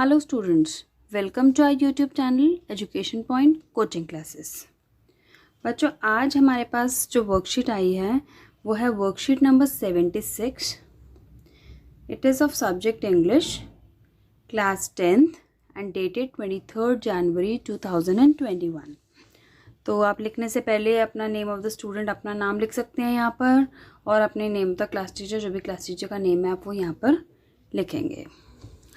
Hello students, welcome to our YouTube channel Education Point Coaching Classes। बच्चों आज हमारे पास जो वर्कशीट आई है वो है worksheet number 76। It is of subject English, class 10th and dated 23 जनवरी 2021। तो आप लिखने से पहले अपना नेम ऑफ द स्टूडेंट, अपना नाम लिख सकते हैं यहाँ पर, और अपने नेम द क्लास टीचर, जो भी क्लास टीचर का नेम है आप वो यहाँ पर लिखेंगे।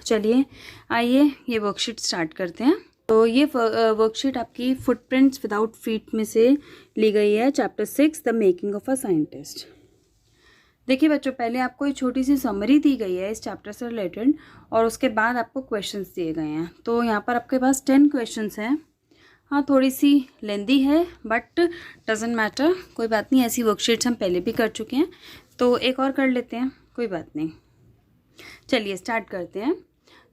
चलिए आइए ये वर्कशीट स्टार्ट करते हैं। तो ये वर्कशीट आपकी फुटप्रिंट्स विदाउट फीट में से ली गई है, chapter 6 the making of a scientist. देखिए बच्चों, पहले आपको एक छोटी सी समरी दी गई है इस चैप्टर से रिलेटेड और उसके बाद आपको क्वेश्चंस दिए गए हैं। तो यहाँ पर आपके पास 10 क्वेश्चंस हैं। हाँ, थोड़ी सी लेंदी है बट डजेंट मैटर, कोई बात नहीं। ऐसी वर्कशीट्स हम पहले भी कर चुके हैं, तो एक और कर लेते हैं, कोई बात नहीं। चलिए स्टार्ट करते हैं।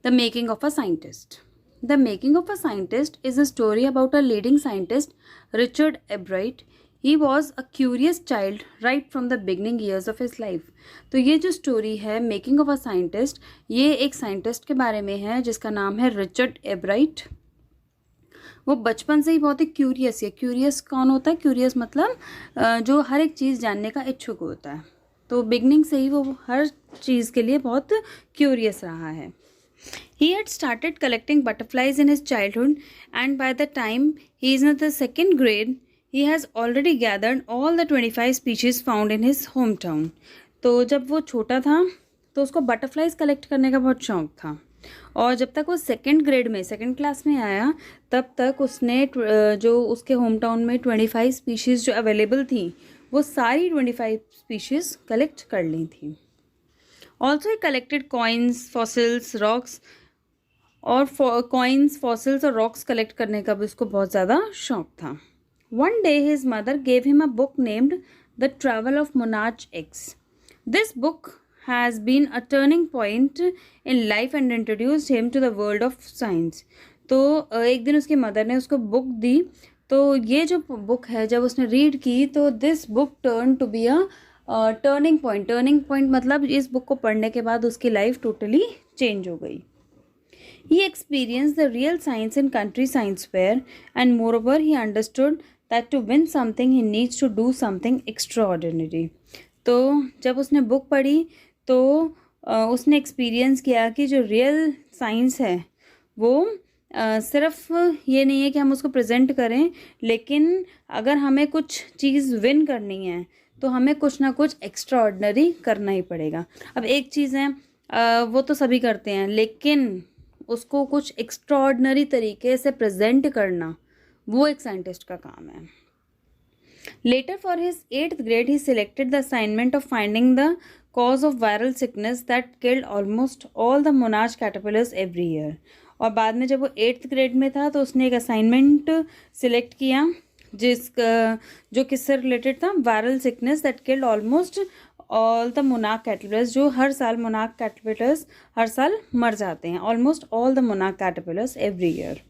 The making of a scientist. The making of a scientist is a story about a leading scientist, Richard Ebright. He was a curious child right from the beginning years of his life. तो ये जो story है making of a scientist, ये एक scientist के बारे में है जिसका नाम है रिचर्ड एब्राइट। वो बचपन से ही बहुत ही क्यूरियस है। क्यूरियस कौन होता है? क्यूरियस मतलब जो हर एक चीज़ जानने का इच्छुक होता है। तो बिगनिंग से ही वो हर चीज़ के लिए बहुत क्यूरियस रहा है। He had started collecting butterflies in his childhood, and by the time he is in the second grade, he has already gathered all the 25 species found in his hometown. तो जब वो छोटा था तो उसको बटरफ्लाइज कलेक्ट करने का बहुत शौक था, और जब तक वो सेकंड क्लास में आया तब तक उसने जो उसके होम टाउन में 25 स्पीशीज़ जो अवेलेबल थी वो सारी 25 स्पीशीज़ कलेक्ट कर ली थी। Also he collected coins, fossils, rocks, और कॉइन्स, फॉसिल्स और रॉक्स कलेक्ट करने का भी उसको बहुत ज़्यादा शौक था। One day his mother gave him a book named the travel of monarch X. This book has been a turning point in life and introduced him to the world of science. तो एक दिन उसकी mother ने उसको book दी, तो ये जो book है जब उसने रीड की तो this book turn to be a turning point मतलब इस बुक को पढ़ने के बाद उसकी लाइफ टोटली चेंज हो गई। He experienced the real science in country science fair, and moreover he understood that to win something he needs to do something extraordinary. तो जब उसने बुक पढ़ी तो उसने एक्सपीरियंस किया कि जो रियल साइंस है वो सिर्फ ये नहीं है कि हम उसको प्रेजेंट करें, लेकिन अगर हमें कुछ चीज़ विन करनी है तो हमें कुछ ना कुछ एक्स्ट्राऑर्डिनरी करना ही पड़ेगा। अब एक चीज़ है वो तो सभी करते हैं, लेकिन उसको कुछ एक्स्ट्राऑर्डिनरी तरीके से प्रेजेंट करना वो एक साइंटिस्ट का काम है। Later for his 8th grade he selected the assignment of finding the cause of viral sickness that killed almost all the monarch caterpillars every year. और बाद में जब वो 8th grade में था तो उसने एक असाइनमेंट सिलेक्ट किया जो किससे रिलेटेड था? Viral sickness that killed almost all the monarch caterpillars, जो हर साल मोनार्क कैटरपिलर्स हर साल मर जाते हैं। Almost all the monarch caterpillars every year.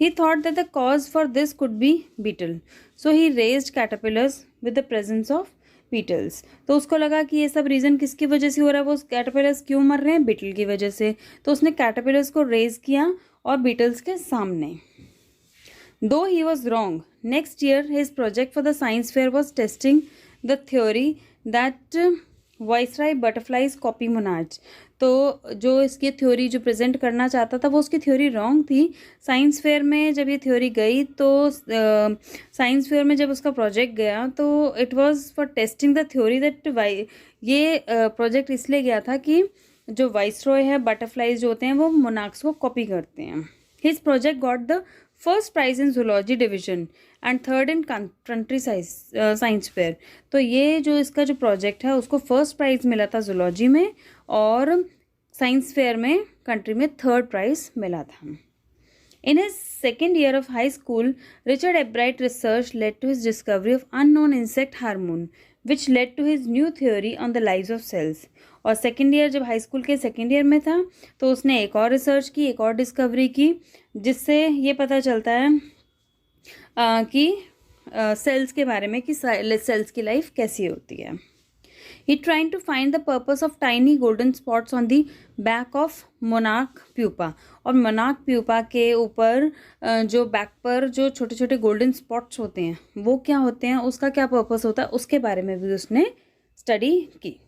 He thought that the cause for this could be beetle, so he raised caterpillars with the presence of beetles. तो उसको लगा कि ये सब रीज़न किसकी वजह से हो रहा है, वो कैटरपिलर्स क्यों मर रहे हैं? बीटल की वजह से। तो उसने कैटरपिलर्स को रेज किया और बीटल्स के सामने। Though he was wrong, next year his project for the science fair was testing the theory that Viceroy butterflies copy monarchs. तो जो इसकी थ्योरी जो प्रेजेंट करना चाहता था वो उसकी थ्योरी रॉन्ग थी। साइंस फेयर में जब ये थ्योरी गई तो साइंस फेयर में जब उसका प्रोजेक्ट गया तो it was for testing the theory that ये प्रोजेक्ट इसलिए गया था कि जो वाइसरॉय है, बटरफ्लाइज जो होते हैं वो मोनार्क्स को कॉपी करते हैं। His project got the first prize in zoology division and third in country science fair. तो ये जो इसका जो प्रोजेक्ट है उसको फर्स्ट प्राइज़ मिला था जूलॉजी में, और साइंस फेयर में कंट्री में थर्ड प्राइज़ मिला था। In his second year of high school, Richard Ebright research led to his discovery of unknown insect hormone, which led to his new theory on the lives of cells. और second year, जब high school के second year में था तो उसने एक और research की, एक और डिस्कवरी की, जिससे ये पता चलता है कि सेल्स के बारे में कि सेल्स की लाइफ कैसी होती है। He trying to find the purpose of tiny golden spots on the back of monarch pupa. और monarch pupa के ऊपर जो बैक पर जो छोटे छोटे गोल्डन स्पॉट्स होते हैं वो क्या होते हैं, उसका क्या पर्पस होता है, उसके बारे में भी उसने स्टडी की.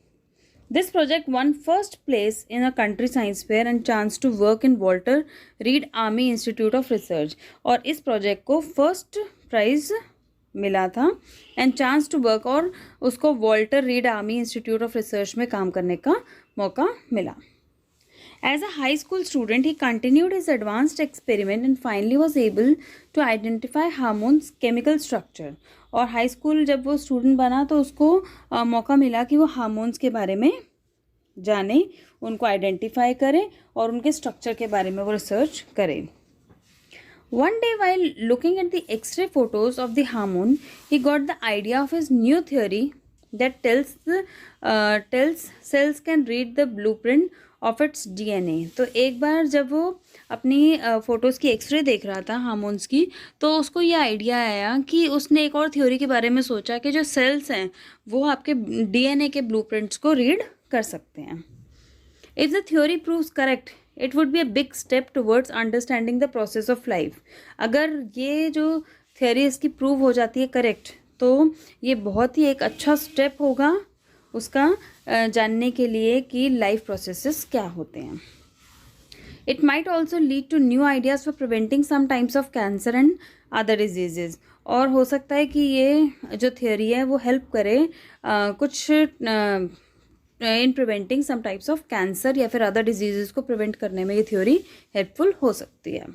This project won first place in a country science fair and chance to work in Walter Reed Army Institute of Research. और इस प्रोजेक्ट को फर्स्ट प्राइज मिला था एंड चांस टू वर्क, और उसको Walter read army institute of research में काम करने का मौका मिला. As a high school student, he continued his advanced experiment and finally was able to identify hormones chemical structure. और हाई स्कूल जब वो स्टूडेंट बना तो उसको मौका मिला कि वो हार्मोन्स के बारे में जाने, उनको आइडेंटिफाई करे और उनके स्ट्रक्चर के बारे में वो रिसर्च करे. One day while looking at the X-ray photos of the hormone, he got the idea of his new theory that tells cells can read the blueprint of its DNA. तो एक बार जब वो अपनी फ़ोटोज़ की x ray देख रहा था hormones की, तो उसको ये आइडिया आया कि उसने एक और थ्योरी के बारे में सोचा कि जो सेल्स हैं वो आपके DNA के ब्लूप्रिंट्स को रीड कर सकते हैं. If the theory proves correct, it would be a big step towards understanding the process of life. अगर ये जो theory इसकी prove हो जाती है करेक्ट, तो ये बहुत ही एक अच्छा स्टेप होगा उसका जानने के लिए कि लाइफ प्रोसेसेस क्या होते हैं. It might also lead to new ideas for preventing some types of cancer and other diseases. और हो सकता है कि ये जो theory है वो help करे कुछ in preventing some types of cancer या फिर अदर डिजीजेस को प्रिवेंट करने में ये थ्योरी हेल्पफुल हो सकती है.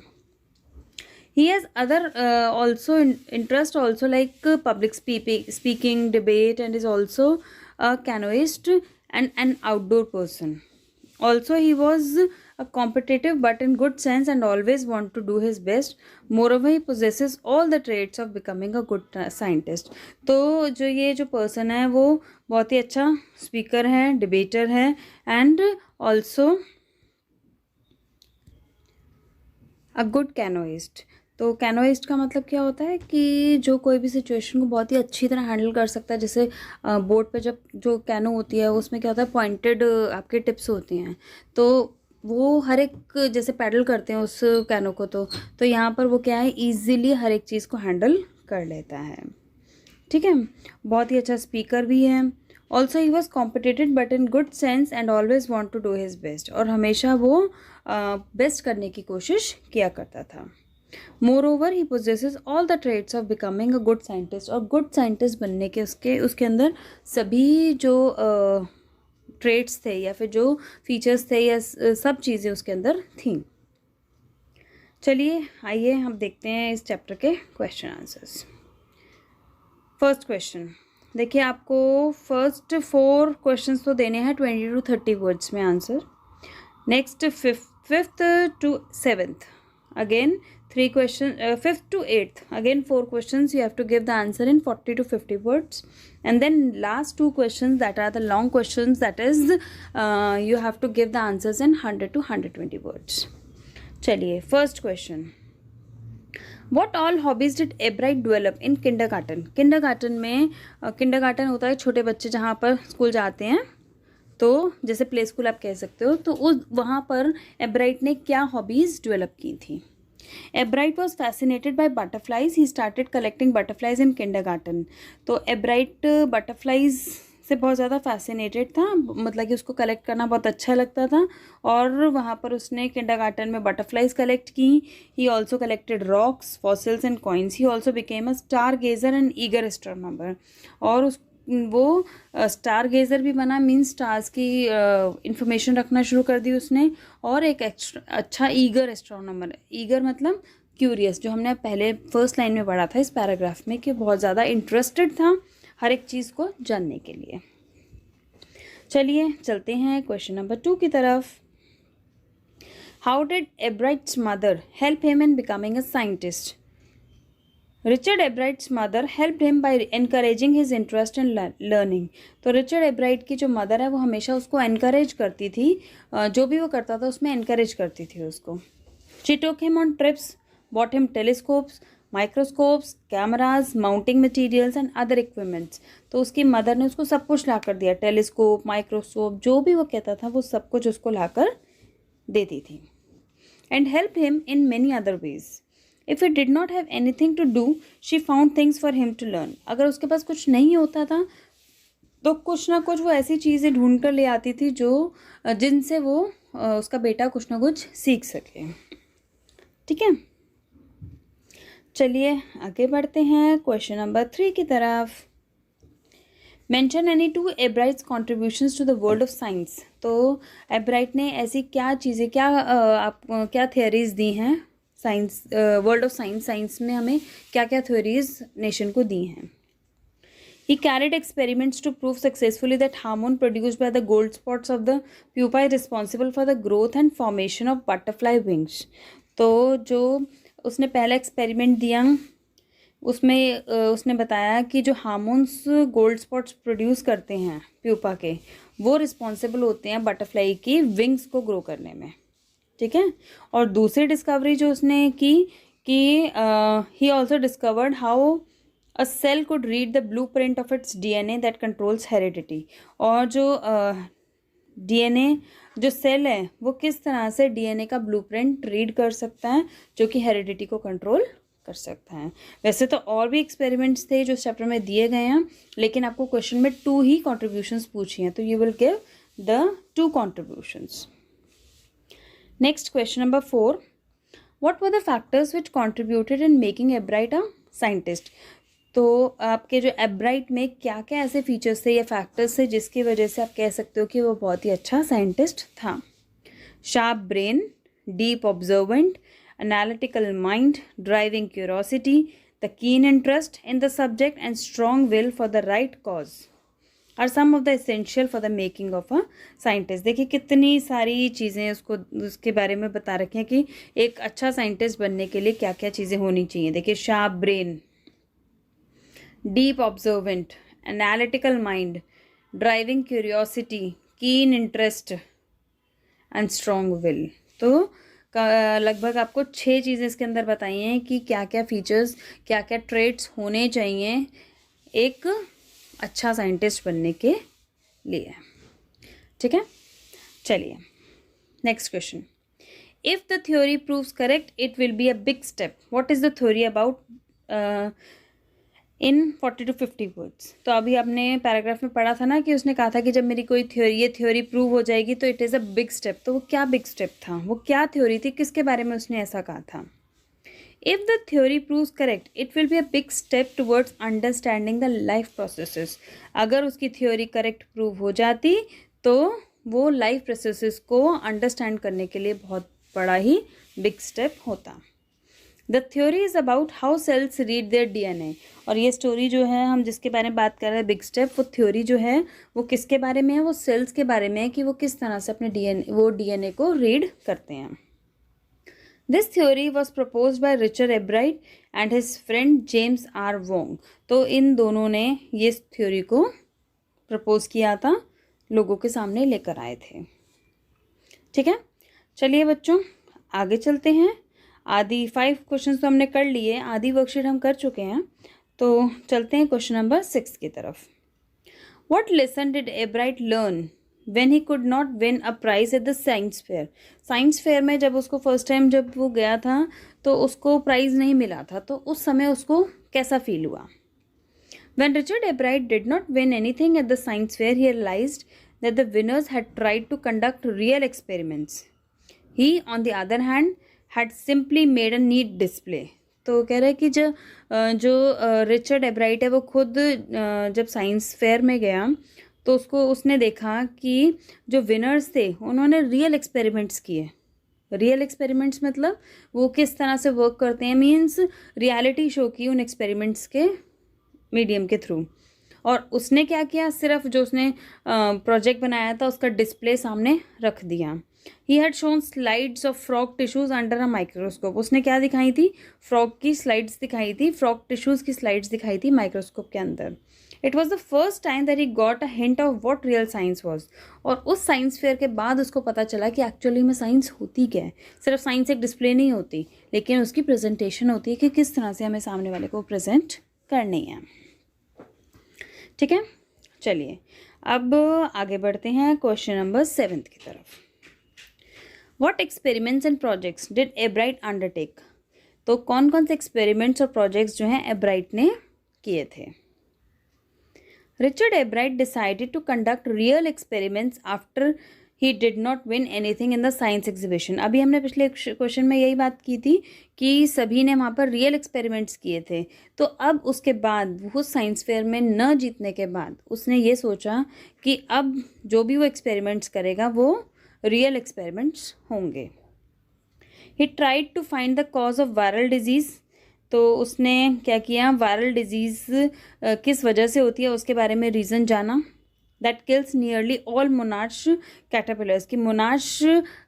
He has other also interest also like public speaking, debate, and is also a canoeist and N outdoor person. Also, he was a competitive but in good sense and always want to do his best. Moreover, he possesses all the traits of becoming a good scientist. तो जो ये जो person है वो बहुत ही अच्छा speaker है, debater है, and also a good canoeist. तो कैनोइस्ट का मतलब क्या होता है कि जो कोई भी सिचुएशन को बहुत ही अच्छी तरह हैंडल कर सकता है. जैसे बोट पे जब जो कैनो होती है उसमें क्या होता है, पॉइंटेड आपके टिप्स होती हैं, तो वो हर एक जैसे पैडल करते हैं उस कैनो को, तो यहाँ पर वो क्या है, ईजीली हर एक चीज़ को हैंडल कर लेता है. ठीक है, बहुत ही अच्छा स्पीकर भी है. Also he was competitive but in good sense and always want to do his best. और हमेशा वो बेस्ट करने की कोशिश किया करता था. Moreover, he possesses all the traits of becoming a good scientist. और good scientist बनने के उसके अंदर सभी जो traits थे या फिर जो features थे या सब चीज़ें उसके अंदर थीं. चलिए आइए हम देखते हैं इस चैप्टर के क्वेश्चन आंसर्स. फर्स्ट क्वेश्चन देखिए, आपको फर्स्ट 4 क्वेश्चंस तो देने हैं 20 to 30 वर्ड्स में answer. Next 5th to 7th again 3 questions, 5th to 8th again 4 questions. You have to give the answer in 40 to 50 words, and then last 2 questions that are the long questions, that is you have to give the answers in 100 to 120 words. चलिए first question, What all hobbies did Ebright develop in kindergarten? kindergarten में kindergarten होता है छोटे बच्चे जहाँ पर school जाते हैं, तो जैसे प्ले स्कूल आप कह सकते हो, तो उस वहाँ पर एब्राइट ने क्या हॉबीज़ डेवलप की थी. एब्राइट was fascinated by butterflies. He started collecting butterflies in kindergarten. तो एब्राइट बटरफ्लाइज से बहुत ज़्यादा फैसिनेटेड था, मतलब कि उसको कलेक्ट करना बहुत अच्छा लगता था, और वहाँ पर उसने किंडरगार्टन में बटरफ्लाइज कलेक्ट की. He also collected rocks, fossils and coins. He also became a star गेजर and eager astronomer. और वो स्टार गेजर भी बना, मीन्स स्टार्स की इंफॉर्मेशन रखना शुरू कर दी उसने, और एक अच्छा ईगर एस्ट्रोनॉमर. ईगर मतलब क्यूरियस, जो हमने पहले फर्स्ट लाइन में पढ़ा था इस पैराग्राफ में, कि बहुत ज़्यादा इंटरेस्टेड था हर एक चीज़ को जानने के लिए. चलिए चलते हैं क्वेश्चन नंबर 2 की तरफ. How did Ebright's mother help him in becoming a scientist? Richard Ebright's mother helped him by encouraging his interest in learning. तो रिचर्ड एब्राइट की जो मदर है वो हमेशा उसको एनकरेज करती थी, जो भी वो करता था उसमें एनकरेज करती थी उसको. She took him on trips, bought him telescopes, microscopes, cameras, mounting materials and other equipments. तो उसकी मदर ने उसको सब कुछ ला कर दिया, टेलीस्कोप, माइक्रोस्कोप, जो भी वो कहता था वो सब कुछ उसको ला कर देती थी। And help him in many other ways. If it did not have anything to do, she found things for him to learn. अगर उसके पास कुछ नहीं होता था तो कुछ ना कुछ वो ऐसी चीज़ें ढूंढ कर ले आती थी जो जिनसे वो उसका बेटा कुछ ना कुछ सीख सके। ठीक है, चलिए आगे बढ़ते हैं क्वेश्चन नंबर 3 की तरफ। Mention any two Ebright's contributions to the world of science. तो एब्राइट ने ऐसी क्या चीज़ें, क्या थियोरीज दी हैं science, world of science, science में हमें क्या क्या थ्योरीज नेशन को दी हैं। He carried experiments to prove successfully that hormone produced by the gold spots of the pupa is responsible for the growth and formation of butterfly wings. तो जो उसने पहला एक्सपेरिमेंट दिया उसमें उसने बताया कि जो हार्मोन्स गोल्ड स्पॉट्स प्रोड्यूस करते हैं प्यूपा के, वो रिस्पॉन्सिबल होते हैं बटरफ्लाई की विंग्स को ग्रो करने में। ठीक है, और दूसरी डिस्कवरी जो उसने की कि he also discovered how A cell could read the blueprint of its DNA that controls heredity. और जो DNA जो सेल है वो किस तरह से DNA का ब्लूप्रिंट रीड कर सकता है जो कि हेरिडिटी को कंट्रोल कर सकता है। वैसे तो और भी एक्सपेरिमेंट्स थे जो इस चैप्टर में दिए गए हैं, लेकिन आपको क्वेश्चन में 2 ही कॉन्ट्रीब्यूशंस पूछी हैं, तो you will give the 2 contributions. Next question number 4, what were the factors which contributed in making एब्राइट a scientist. तो आपके जो एब्राइट में क्या क्या ऐसे फीचर्स थे या फैक्टर्स थे जिसकी वजह से आप कह सकते हो कि वो बहुत ही अच्छा साइंटिस्ट था। Sharp brain, deep observant, analytical mind, driving curiosity, the keen interest in the subject and strong will for the right cause are some of the essential for the making of a scientist. देखिए कितनी सारी चीज़ें उसके बारे में बता रखी हैं कि एक अच्छा साइंटिस्ट बनने के लिए क्या क्या चीज़ें होनी चाहिए। देखिए sharp brain, deep observant, analytical mind, driving curiosity, keen interest and strong will. तो लगभग आपको 6 चीज़ें इसके अंदर बताई हैं कि क्या क्या फीचर्स, क्या क्या ट्रेट्स होने चाहिए एक अच्छा साइंटिस्ट बनने के लिए। ठीक है, चलिए next question. If the theory proves correct it will be a big step. What is the theory about in 40 to 50 words. तो अभी आपने पैराग्राफ में पढ़ा था ना कि उसने कहा था कि जब मेरी कोई ये थ्योरी प्रूव हो जाएगी तो it is a big step. तो वो क्या बिग स्टेप था, वो क्या थ्योरी थी, किसके बारे में उसने ऐसा कहा था। If the theory proves correct it will be a big step towards understanding the life processes. अगर उसकी थ्योरी करेक्ट प्रूव हो जाती तो वो लाइफ प्रोसेसेस को अंडरस्टैंड करने के लिए बहुत बड़ा ही बिग स्टेप होता। The theory is about how cells read their DNA। और ये स्टोरी जो है हम जिसके बारे में बात कर रहे हैं बिग स्टेप, वो थ्योरी जो है वो किसके बारे में है, वो सेल्स के बारे में है कि वो किस तरह से अपने DNA को रीड करते हैं। This theory was propose by Richard Ebright and his friend James R Wong. तो इन दोनों ने ये थ्योरी को प्रपोज किया था, लोगों के सामने लेकर आए थे। ठीक है, चलिए बच्चों आगे चलते हैं। आधी 5 क्वेश्चन तो हमने कर लिए, आधी वर्कशीट हम कर चुके हैं, तो चलते हैं क्वेश्चन नंबर 6 की तरफ। What lesson did Ebright learn when he could not win a prize at the science fair. Science fair में जब उसको फर्स्ट टाइम जब वो गया था तो उसको प्राइज़ नहीं मिला था, तो उस समय उसको कैसा फील हुआ। When Richard Ebright did not win anything at the science fair, he realized that the winners had tried to conduct real experiments. He, on the other hand, had simply made a neat display. तो कह रहा है कि जो Richard एब्राइट है वो खुद जब साइंस फेयर में गया तो उसने देखा कि जो विनर्स थे उन्होंने रियल एक्सपेरिमेंट्स किए। रियल एक्सपेरिमेंट्स मतलब वो किस तरह से वर्क करते हैं, मीन्स रियलिटी शो की उन एक्सपेरिमेंट्स के मीडियम के थ्रू। और उसने क्या किया, सिर्फ जो उसने प्रोजेक्ट बनाया था उसका डिस्प्ले सामने रख दिया। He had shown slides of frog tissues under a microscope. उसने क्या दिखाई थी? फ्रॉग की स्लाइड्स दिखाई थी, फ्रॉग टिश्यूज की स्लाइड्स दिखाई थी माइक्रोस्कोप के अंदर. It was the first time that he got a hint of what real science was. और उस साइंस फेयर के बाद उसको पता चला कि एक्चुअली में साइंस होती क्या है. सिर्फ साइंस एक डिस्प्ले नहीं होती, लेकिन उसकी प्रेजेंटेशन होती है कि किस तरह से हमें सामने वाले को प्रेजेंट करनी है. ठीक है, चलिए अब आगे बढ़ते हैं क्वेश्चन नंबर 7 की तरफ. What experiments and projects did एब्राइट undertake. तो कौन कौन से एक्सपेरिमेंट्स और प्रोजेक्ट्स जो हैं एब्राइट ने किए थे. Richard Ebright decided to conduct real experiments after he did not win anything in the science exhibition. अभी हमने पिछले क्वेश्चन में यही बात की थी कि सभी ने वहाँ पर रियल एक्सपेरिमेंट्स किए थे. तो अब उसके बाद वो साइंस फेयर में न जीतने के बाद उसने ये सोचा कि अब जो भी वो एक्सपेरिमेंट्स करेगा वो रियल एक्सपेरिमेंट्स होंगे. He tried to find the cause of viral disease. तो उसने क्या किया? वायरल डिजीज़ किस वजह से होती है उसके बारे में रीज़न जाना. That kills nearly all monarch caterpillars. कि मोनार्च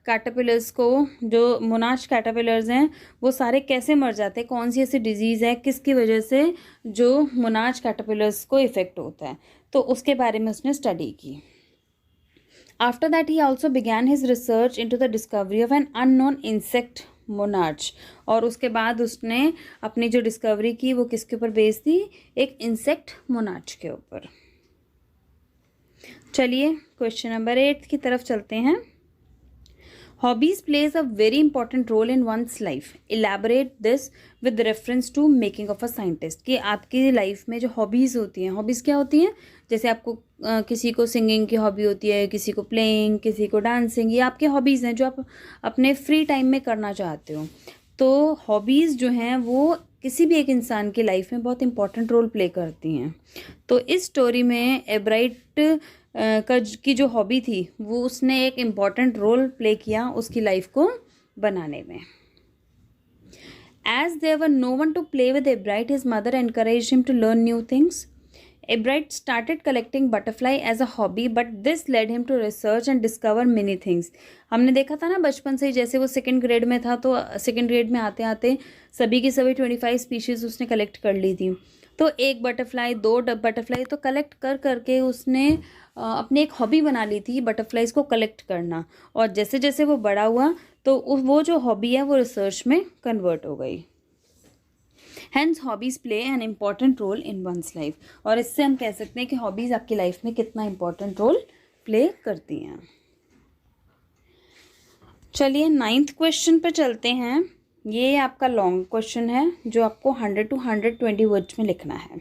कैटरपिलर्स को, जो मोनार्च कैटरपिलर्स हैं वो सारे कैसे मर जाते हैं, कौन सी ऐसी डिजीज़ है किसकी वजह से जो मोनार्च कैटरपिलर्स को इफ़ेक्ट होता है, तो उसके बारे में उसने स्टडी की. After that he also began his research into the discovery of an unknown insect monarch. और उसके बाद उसने अपनी जो डिस्कवरी की वो किसके ऊपर बेस्ड थी? एक इंसेक्ट मोनार्च के ऊपर. चलिए क्वेश्चन नंबर 8 की तरफ चलते हैं. Hobbies plays a very important role in one's life. Elaborate this with reference to making of a scientist. कि आपकी लाइफ में जो हॉबीज़ होती हैं, हॉबीज़ क्या होती हैं? जैसे आपको किसी को सिंगिंग की हॉबी होती है, किसी को प्लेइंग, किसी को डांसिंग. ये आपके हॉबीज़ हैं जो आप अपने फ्री टाइम में करना चाहते हो. तो हॉबीज़ जो हैं वो किसी भी एक इंसान की लाइफ में बहुत इंपॉर्टेंट रोल प्ले करती हैं. तो इस स्टोरी में एब्राइट की जो हॉबी थी वो उसने एक इम्पॉर्टेंट रोल प्ले किया उसकी लाइफ को बनाने में. As there were no one to play with Ebright, his mother encouraged him to learn new things. Ebright started collecting butterfly as a hobby, but this led him to research and discover many things. हमने देखा था ना बचपन से ही, जैसे वो second grade में था तो सेकेंड ग्रेड में आते आते सभी की सभी 25 स्पीशीज़ उसने कलेक्ट कर ली थी. तो एक बटरफ्लाई, दो बटरफ्लाई तो कलेक्ट कर करके उसने अपनी एक हॉबी बना ली थी बटरफ्लाइज को कलेक्ट करना. और जैसे जैसे वो बड़ा हुआ तो वो जो हॉबी है वो रिसर्च में कन्वर्ट हो गई. Hence hobbies play an important role in one's life. और इससे हम कह सकते हैं कि हॉबीज़ आपकी लाइफ में कितना इंपॉर्टेंट रोल प्ले करती हैं. चलिए 9th क्वेश्चन पे चलते हैं. ये आपका लॉन्ग क्वेश्चन है जो आपको 100 to 120 वर्ड्स में लिखना है.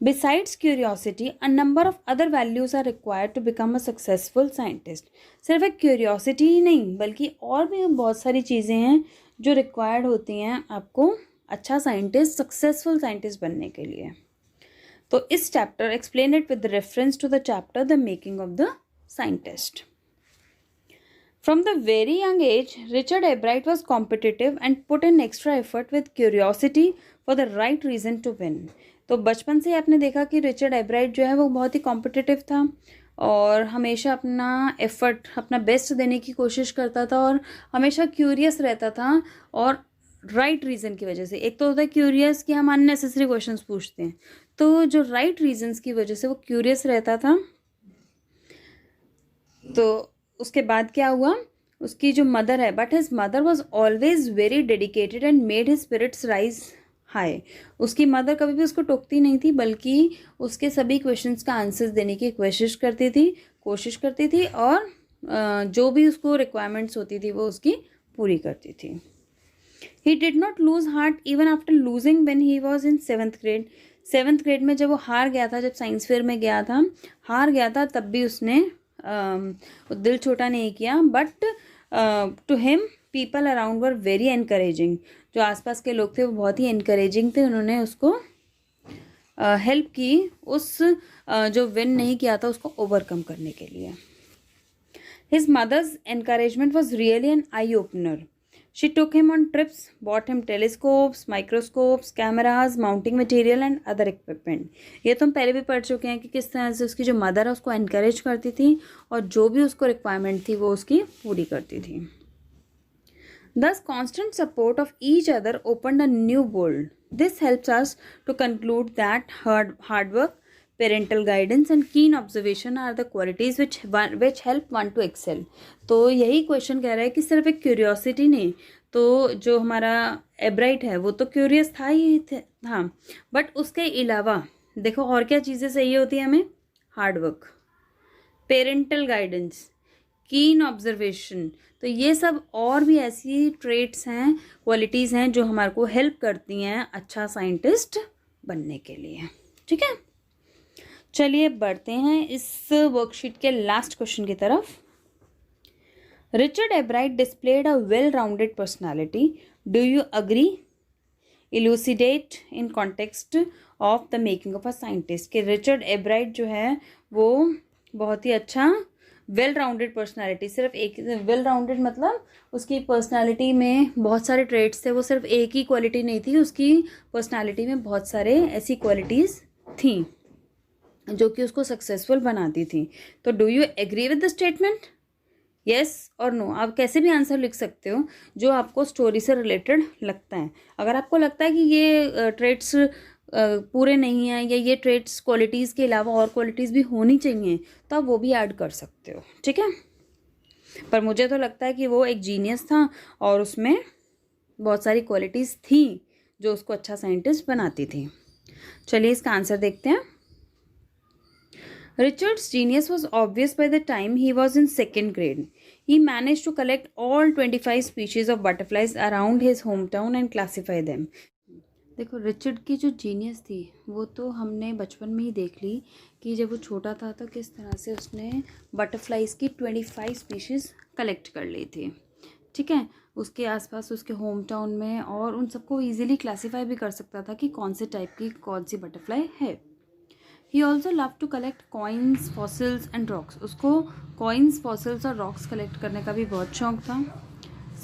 Besides curiosity, a number of other values are required to become a successful scientist. सिर्फ एक क्यूरियोसिटी ही नहीं बल्कि और भी बहुत सारी चीज़ें हैं जो रिक्वायर्ड होती हैं आपको अच्छा साइंटिस्ट, सक्सेसफुल साइंटिस्ट बनने के लिए. तो इस chapter explain it with reference to the chapter the making of the scientist. From the very young age, Richard Ebright was competitive and put in extra effort with curiosity for the right reason to win. तो बचपन से आपने देखा कि Richard Ebright जो है वो बहुत ही कॉम्पिटिटिव था और हमेशा अपना एफर्ट, अपना बेस्ट देने की कोशिश करता था और हमेशा क्यूरियस रहता था. और राइट रीज़न की वजह से, एक तो होता है क्यूरियस कि हम अननेसेसरी क्वेश्चंस पूछते हैं, तो जो राइट रीजंस की वजह से वो क्यूरियस रहता था. तो उसके बाद क्या हुआ, उसकी जो मदर है, but his mother was always very dedicated and made his spirits rise high. उसकी मदर कभी भी उसको टोकती नहीं थी बल्कि उसके सभी क्वेश्चंस का आंसर्स देने की कोशिश करती थी और जो भी उसको रिक्वायरमेंट्स होती थी वो उसकी पूरी करती थी. ही did not lose heart even after losing when he was in 7th grade. 7th grade में जब वो हार गया था, जब साइंस फेयर में गया था, हार गया था, तब भी उसने दिल छोटा नहीं किया. But to him people around were very encouraging. जो आसपास के लोग थे वो बहुत ही एनकरेजिंग थे, उन्होंने उसको हेल्प की उस जो विन नहीं किया था उसको ओवरकम करने के लिए. His mother's encouragement was really an eye opener. She took him on trips, bought him telescopes, microscopes, cameras, mounting material and other equipment. ये तो हम पहले भी पढ़ चुके हैं कि किस तरह से उसकी जो मदर है उसको encourage करती थी और जो भी उसको requirement थी वो उसकी पूरी करती थी. Thus, constant support of each other opened a new world. This helps us to conclude that hard work, parental guidance and keen observation are the qualities which help one to excel. तो यही question कह रहा है कि सिर्फ एक curiosity नहीं, तो जो हमारा एब्राइट है वो तो क्यूरियस था ही था, बट उसके अलावा देखो और क्या चीज़ें चाहिए होती है हमें. हार्ड वर्क, पेरेंटल गाइडेंस, कीन ऑब्जर्वेशन. तो ये सब और भी ऐसी ट्रेट्स हैं, क्वालिटीज़ हैं जो हमारे को हेल्प करती हैं अच्छा साइंटिस्ट बनने के लिए. ठीक है, चलिए बढ़ते हैं इस वर्कशीट के लास्ट क्वेश्चन की तरफ. Richard Ebright displayed a well rounded personality. Do you agree? Elucidate in context of the making of a scientist. कि रिचर्ड एब्राइट जो है वो बहुत ही अच्छा वेल राउंडेड पर्सनालिटी, सिर्फ एक वेल राउंडेड मतलब उसकी पर्सनालिटी में बहुत सारे ट्रेट्स थे, वो सिर्फ एक ही क्वालिटी नहीं थी, उसकी पर्सनालिटी में बहुत सारे ऐसी क्वालिटीज़ थी जो कि उसको सक्सेसफुल बनाती थी. तो do you agree with the statement? Yes और नो. आप कैसे भी आंसर लिख सकते हो जो आपको स्टोरी से रिलेटेड लगता है. अगर आपको लगता है कि ये ट्रेट्स पूरे नहीं हैं या ये ट्रेट्स क्वालिटीज़ के अलावा और क्वालिटीज़ भी होनी चाहिए तो आप वो भी ऐड कर सकते हो. ठीक है, पर मुझे तो लगता है कि वो एक जीनियस था और उसमें बहुत सारी क्वालिटीज़ थी जो उसको अच्छा साइंटिस्ट बनाती थी. चलिए इसका आंसर देखते हैं. Richard's genius was obvious by the time he was in second grade. He managed to collect all 25 species of butterflies around his hometown and classify them. देखो रिचर्ड की जो जीनियस थी वो तो हमने बचपन में ही देख ली कि जब वो छोटा था तो किस तरह से उसने बटरफ्लाइज़ की 25 स्पीशीज़ कलेक्ट कर ली थी. ठीक है, उसके आसपास उसके होम टाउन में, और उन सबको इजीली क्लासीफाई भी कर सकता था कि कौन से टाइप की कौन सी बटरफ्लाई है. He also loved to collect coins, fossils and rocks. उसको coins, fossils और rocks collect करने का भी बहुत शौक था.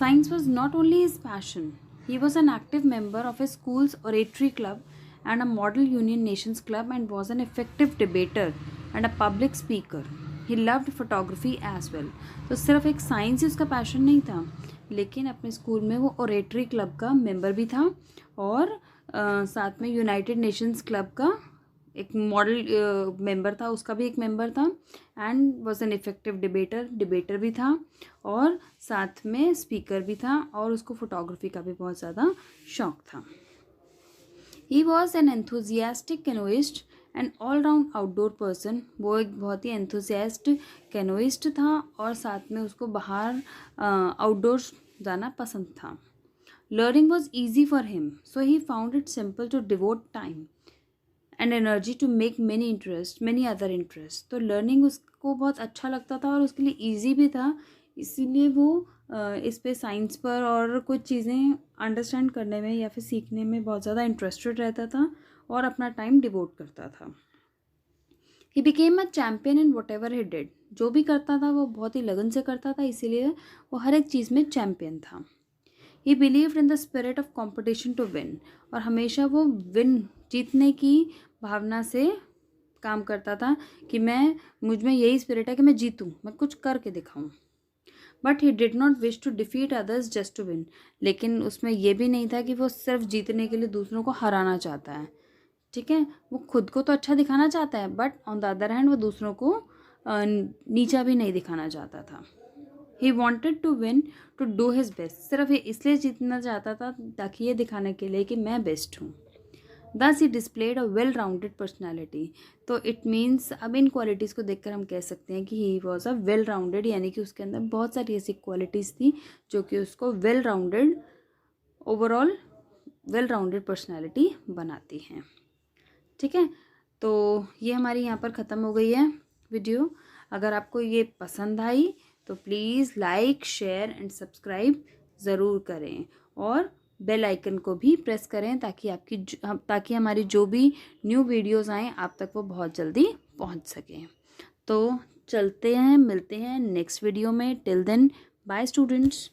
Science was not only his passion. He was an active member of his school's oratory club and a model Union Nations club and was an effective debater and a public speaker. He loved photography as well. तो सिर्फ एक science ही उसका passion नहीं था, लेकिन अपने school में वो ओरेटरी क्लब का मेंबर भी था और साथ में यूनाइटेड नेशंस क्लब का एक मॉडल मेंबर था, उसका भी एक मेंबर था. And was an effective debater भी था और साथ में स्पीकर भी था और उसको फोटोग्राफी का भी बहुत ज़्यादा शौक था. He was an enthusiastic canoeist and all round outdoor person. वो एक बहुत ही एंथुजियास्ट कैनोइस्ट था और साथ में उसको बाहर आउटडोर जाना पसंद था. Learning was easy for him, so he found it simple to devote time and energy to make many other interest. तो लर्निंग उसको बहुत अच्छा लगता था और उसके लिए ईजी भी था, इसीलिए वो इस पे साइंस पर और कुछ चीज़ें अंडरस्टैंड करने में या फिर सीखने में बहुत ज़्यादा इंटरेस्टेड रहता था और अपना टाइम डिवोट करता था. He became a champion in what ever he did. जो भी करता था वो बहुत ही लगन से करता था, इसीलिए वो हर एक चीज़ में चैम्पियन था. He believed in the spirit of competition to win. और हमेशा वो जीतने की भावना से काम करता था कि मुझ में यही स्पिरिट है कि मैं जीतूं, मैं कुछ करके दिखाऊं. But he did not wish to defeat others just to win. लेकिन उसमें यह भी नहीं था कि वो सिर्फ जीतने के लिए दूसरों को हराना चाहता है. ठीक है, वो खुद को तो अच्छा दिखाना चाहता है, but on the other hand वो दूसरों को नीचा भी नहीं दिखाना चाहता था. He wanted to win to do his best. सिर्फ ये इसलिए जीतना चाहता था ताकि ये दिखाने के लिए कि मैं बेस्ट हूँ. Thus he displayed a well-rounded personality. तो इट मीन्स अब इन क्वालिटीज़ को देखकर हम कह सकते हैं कि he was a well rounded, यानी कि उसके अंदर बहुत सारी ऐसी क्वालिटीज़ थी जो कि उसको well rounded, overall well rounded personality बनाती हैं. ठीक है, तो ये हमारी यहाँ पर ख़त्म हो गई है वीडियो. अगर आपको ये पसंद आई तो please like, share and subscribe ज़रूर करें और बेल आइकन को भी प्रेस करें ताकि हमारी जो भी न्यू वीडियोस आएँ आप तक वो बहुत जल्दी पहुंच सकें. तो चलते हैं, मिलते हैं नेक्स्ट वीडियो में. Till then bye students.